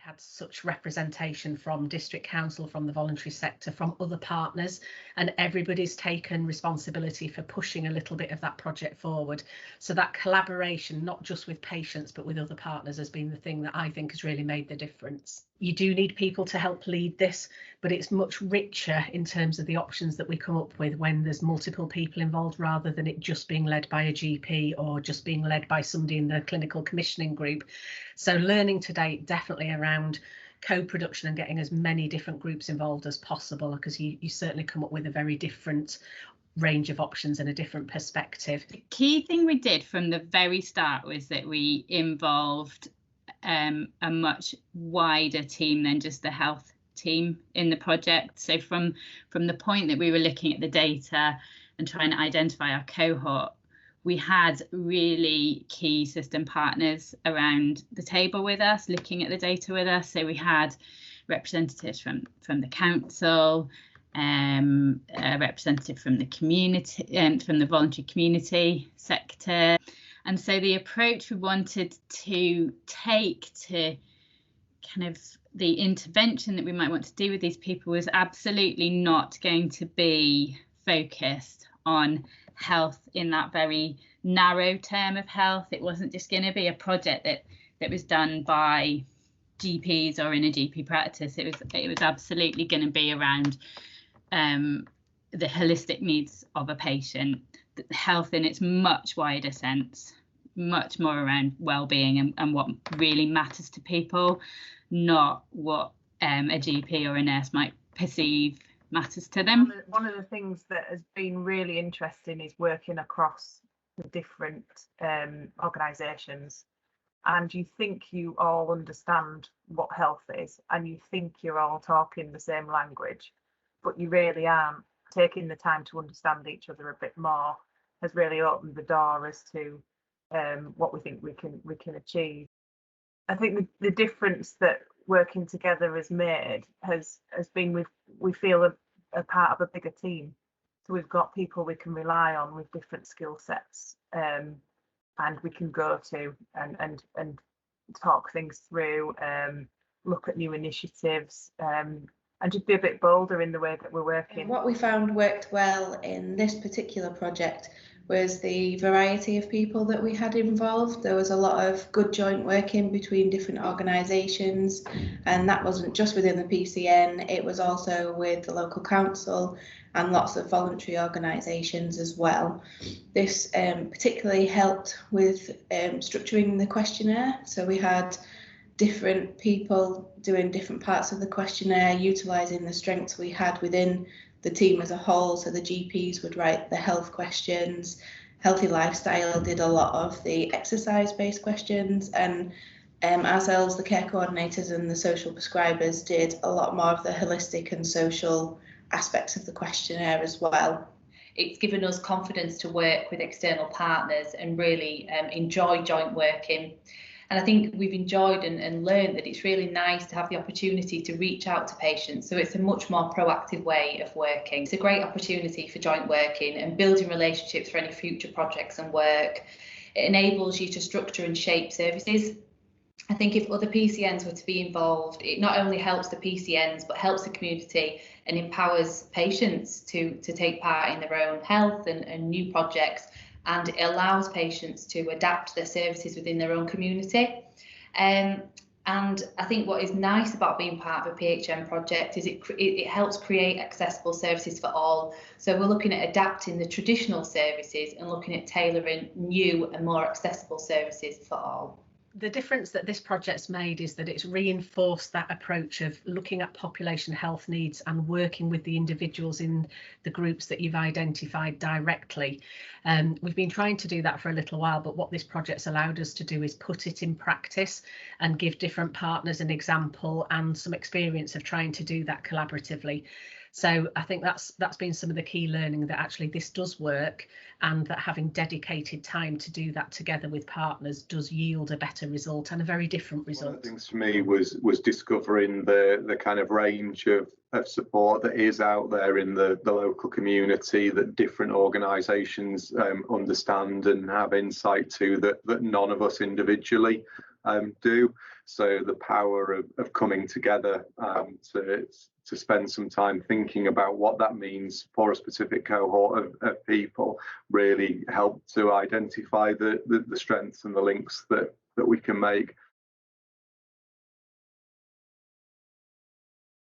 had such representation from District Council, from the voluntary sector, from other partners, and everybody's taken responsibility for pushing a little bit of that project forward. So that collaboration, not just with patients but with other partners, has been the thing that I think has really made the difference. You do need people to help lead this, but it's much richer in terms of the options that we come up with when there's multiple people involved, rather than it just being led by a GP or just being led by somebody in the clinical commissioning group. So learning to date definitely around co-production and getting as many different groups involved as possible, because you certainly come up with a very different range of options and a different perspective. The key thing we did from the very start was that we involved a much wider team than just the health team in the project. So from the point that we were looking at the data and trying to identify our cohort, we had really key system partners around the table with us, looking at the data with us. So we had representatives from the council, a representative from the community, from the voluntary community sector. And so the approach we wanted to take to kind of the intervention that we might want to do with these people was absolutely not going to be focused on health in that very narrow term of health. It wasn't just going to be a project that was done by GPs or in a GP practice. It was absolutely going to be around the holistic needs of a patient, health in its much wider sense, much more around well-being and what really matters to people, not what a GP or a nurse might perceive matters to them. One of the things that has been really interesting is working across the different organisations, and you think you all understand what health is and you think you're all talking the same language, but you really aren't. Taking the time to understand each other a bit more has really opened the door as to what we think we can achieve. I think the difference that working together has made has been we feel a part of a bigger team. So we've got people we can rely on with different skill sets, and we can go to and talk things through, look at new initiatives, and just be a bit bolder in the way that we're working. What we found worked well in this particular project was the variety of people that we had involved. There was a lot of good joint working between different organisations, and that wasn't just within the PCN, it was also with the local council and lots of voluntary organisations as well. This particularly helped with structuring the questionnaire. So we had different people doing different parts of the questionnaire, utilising the strengths we had within the team as a whole. So the GPs would write the health questions, Healthy Lifestyle did a lot of the exercise-based questions, and ourselves, the care coordinators and the social prescribers, did a lot more of the holistic and social aspects of the questionnaire as well. It's given us confidence to work with external partners and really enjoy joint working. And I think we've enjoyed and learned that it's really nice to have the opportunity to reach out to patients. So it's a much more proactive way of working. It's a great opportunity for joint working and building relationships for any future projects and work. It enables you to structure and shape services. I think if other PCNs were to be involved, it not only helps the PCNs, but helps the community and empowers patients to take part in their own health and new projects. And it allows patients to adapt their services within their own community. And I think what is nice about being part of a PHM project is it helps create accessible services for all. So we're looking at adapting the traditional services and looking at tailoring new and more accessible services for all. The difference that this project's made is that it's reinforced that approach of looking at population health needs and working with the individuals in the groups that you've identified directly. We've been trying to do that for a little while, but what this project's allowed us to do is put it in practice and give different partners an example and some experience of trying to do that collaboratively. So I think that's been some of the key learning, that actually this does work, and that having dedicated time to do that together with partners does yield a better result and a very different result. One of the things for me was discovering the kind of range of support that is out there in the local community, that different organisations understand and have insight to, that none of us individually do. So the power of coming together to spend some time thinking about what that means for a specific cohort of people really helped to identify the strengths and the links that we can make.